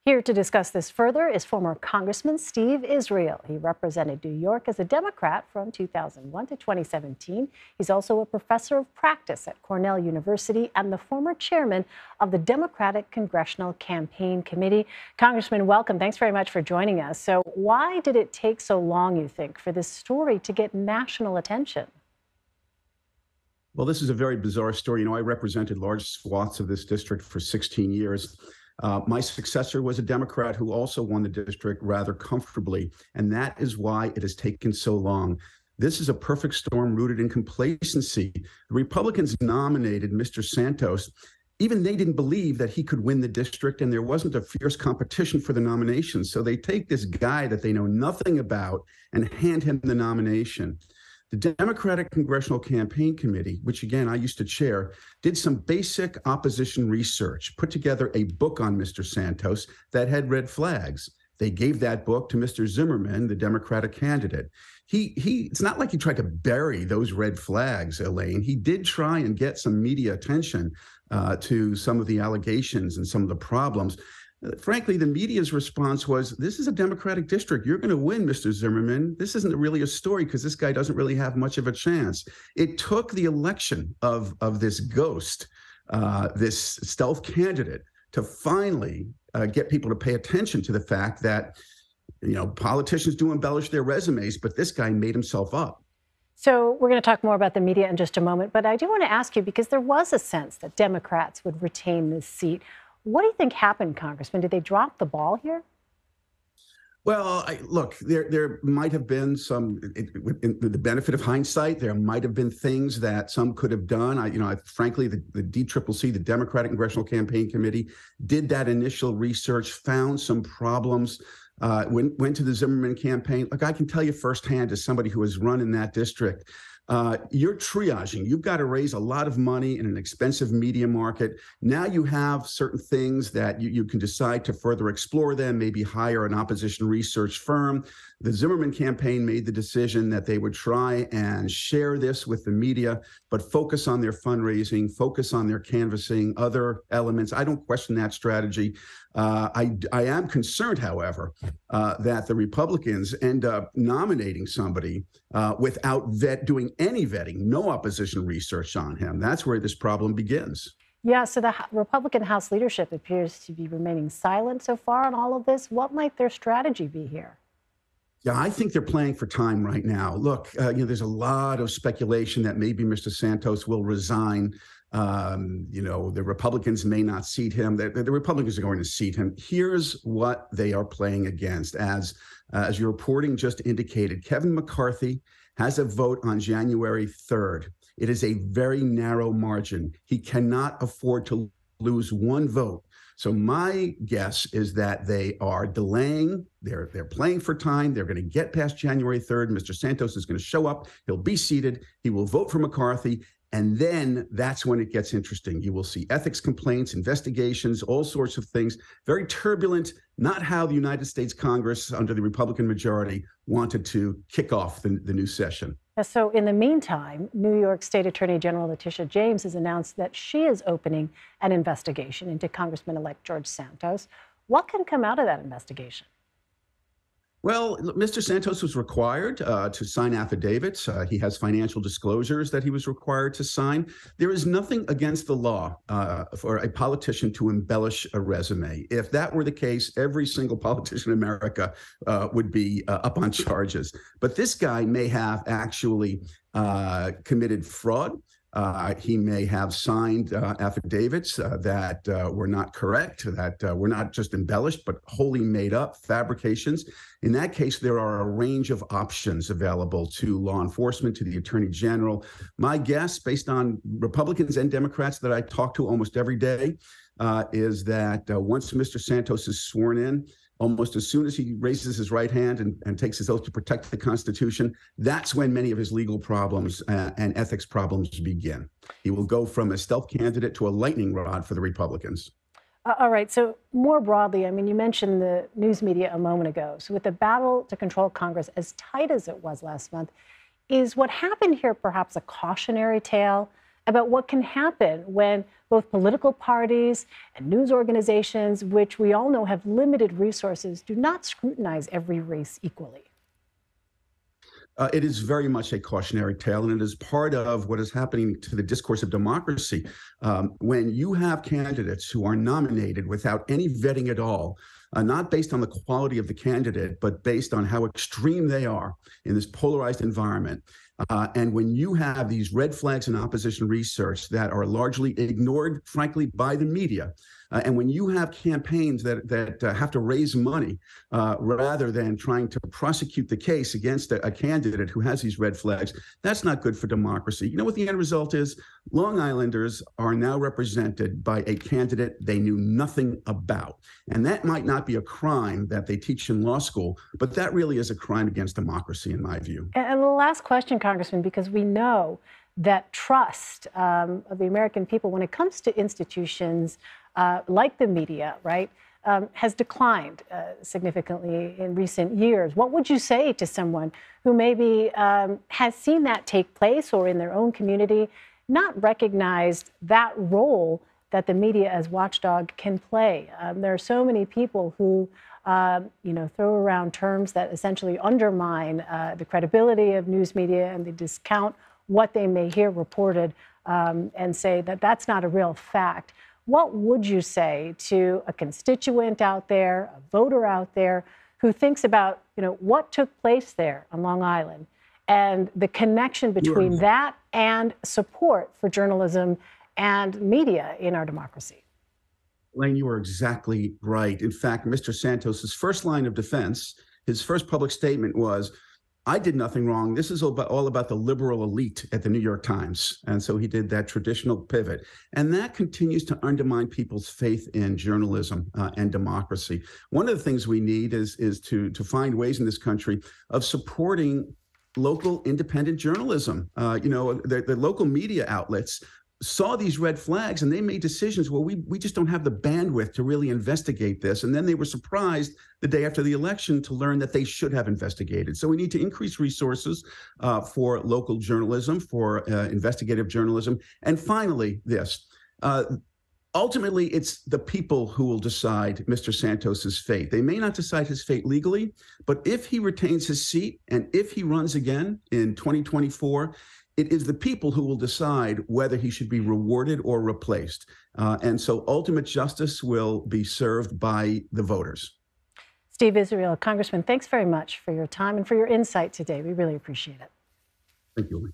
Here to discuss this further is former Congressman Steve Israel. He represented New York as a Democrat from 2001 to 2017. He's also a professor of practice at Cornell University and the former chairman of the Democratic Congressional Campaign Committee. Congressman, welcome. Thanks very much for joining us. So why did it take so long, you think, for this story to get national attention? Well, this is a very bizarre story. I represented large swaths of this district for 16 years. My successor was a Democrat who also won the district rather comfortably, and that is why it has taken so long. This is a perfect storm rooted in complacency. The Republicans nominated Mr. Santos. Even they didn't believe that he could win the district, and there wasn't a fierce competition for the nomination. So they take this guy that they know nothing about and hand him the nomination. The Democratic Congressional Campaign Committee, which again I used to chair, did some basic opposition research, put together a book on Mr. Santos that had red flags. They gave that book to Mr. Zimmerman, the Democratic candidate. It's not like he tried to bury those red flags, Elaine. He did try and get some media attention to some of the allegations and some of the problems. Frankly, the media's response was, this is a Democratic district. You're going to win, Mr. Zimmerman. This isn't really a story because this guy doesn't really have much of a chance. It took the election of this ghost, this stealth candidate, to finally get people to pay attention to the fact that, politicians do embellish their resumes, but this guy made himself up. So we're going to talk more about the media in just a moment, but I do want to ask you, because there was a sense that Democrats would retain this seat. What do you think happened, Congressman? Did they drop the ball here? Well, look, there might have been some, in the benefit of hindsight, there might have been things that some could have done. Frankly, the DCCC, the Democratic Congressional Campaign Committee, did that initial research, found some problems, went to the Zimmerman campaign. Look, I can tell you firsthand as somebody who has run in that district, you're triaging. You've got to raise a lot of money in an expensive media market. Now you have certain things that you can decide to further explore them, maybe hire an opposition research firm. The Zimmerman campaign made the decision that they would try and share this with the media, but focus on their fundraising, focus on their canvassing, other elements. I don't question that strategy. I am concerned, however, that the Republicans end up nominating somebody without doing any vetting, no opposition research on him. That's where this problem begins. Yeah, so the Republican House leadership appears to be remaining silent so far on all of this. What might their strategy be here? Yeah, I think they're playing for time right now. Look, there's a lot of speculation that maybe Mr. Santos will resign. The Republicans may not seat him. The Republicans are going to seat him. Here's what they are playing against. As your reporting just indicated, Kevin McCarthy has a vote on January 3rd. It is a very narrow margin. He cannot afford to lose one vote. So my guess is that they are delaying. They're playing for time. They're going to get past January 3rd. Mr. Santos is going to show up. He'll be seated. He will vote for McCarthy. And then that's when it gets interesting. You will see ethics complaints, investigations, all sorts of things. Very turbulent, not how the United States Congress under the Republican majority wanted to kick off the new session. So in the meantime, New York State Attorney General Letitia James has announced that she is opening an investigation into Congressman-elect George Santos. What can come out of that investigation? Well, Mr. Santos was required to sign affidavits. He has financial disclosures that he was required to sign. There is nothing against the law for a politician to embellish a resume. If that were the case, every single politician in America would be up on charges. But this guy may have actually committed fraud. He may have signed affidavits that were not correct, that were not just embellished, but wholly made up fabrications. In that case, there are a range of options available to law enforcement, to the Attorney General. My guess, based on Republicans and Democrats that I talk to almost every day, is that once Mr. Santos is sworn in, almost as soon as he raises his right hand and takes his oath to protect the Constitution, that's when many of his legal problems and ethics problems begin. He will go from a stealth candidate to a lightning rod for the Republicans. All right. So more broadly, you mentioned the news media a moment ago. So with the battle to control Congress as tight as it was last month, is what happened here perhaps a cautionary tale about what can happen when both political parties and news organizations, which we all know have limited resources, do not scrutinize every race equally. It is very much a cautionary tale, and it is part of what is happening to the discourse of democracy. When you have candidates who are nominated without any vetting at all, not based on the quality of the candidate, but based on how extreme they are in this polarized environment. And when you have these red flags in opposition research that are largely ignored, frankly, by the media, and when you have campaigns that have to raise money rather than trying to prosecute the case against a candidate who has these red flags, that's not good for democracy. You know what the end result is? Long Islanders are now represented by a candidate they knew nothing about. And that might not be a crime that they teach in law school, but that really is a crime against democracy, in my view. And the last question, Congressman, because we know that trust of the American people when it comes to institutions like the media, right, has declined significantly in recent years. What would you say to someone who maybe has seen that take place or in their own community not recognized that role that the media as watchdog can play? There are so many people who throw around terms that essentially undermine the credibility of news media, and they discount what they may hear reported and say that that's not a real fact. What would you say to a constituent out there, a voter out there, who thinks about, what took place there on Long Island and the connection between that and support for journalism and media in our democracy? Elaine, you are exactly right. In fact, Mr. Santos's first line of defense, his first public statement was, "I did nothing wrong. This is all about the liberal elite at the New York Times." And so he did that traditional pivot. And that continues to undermine people's faith in journalism and democracy. One of the things we need is to find ways in this country of supporting local independent journalism. The local media outlets saw these red flags and they made decisions. Well, we just don't have the bandwidth to really investigate this. And then they were surprised the day after the election to learn that they should have investigated. So we need to increase resources for local journalism, for investigative journalism. And finally, this. Ultimately, it's the people who will decide Mr. Santos's fate. They may not decide his fate legally, but if he retains his seat and if he runs again in 2024, it is the people who will decide whether he should be rewarded or replaced. And so ultimate justice will be served by the voters. Steve Israel, Congressman, thanks very much for your time and for your insight today. We really appreciate it. Thank you.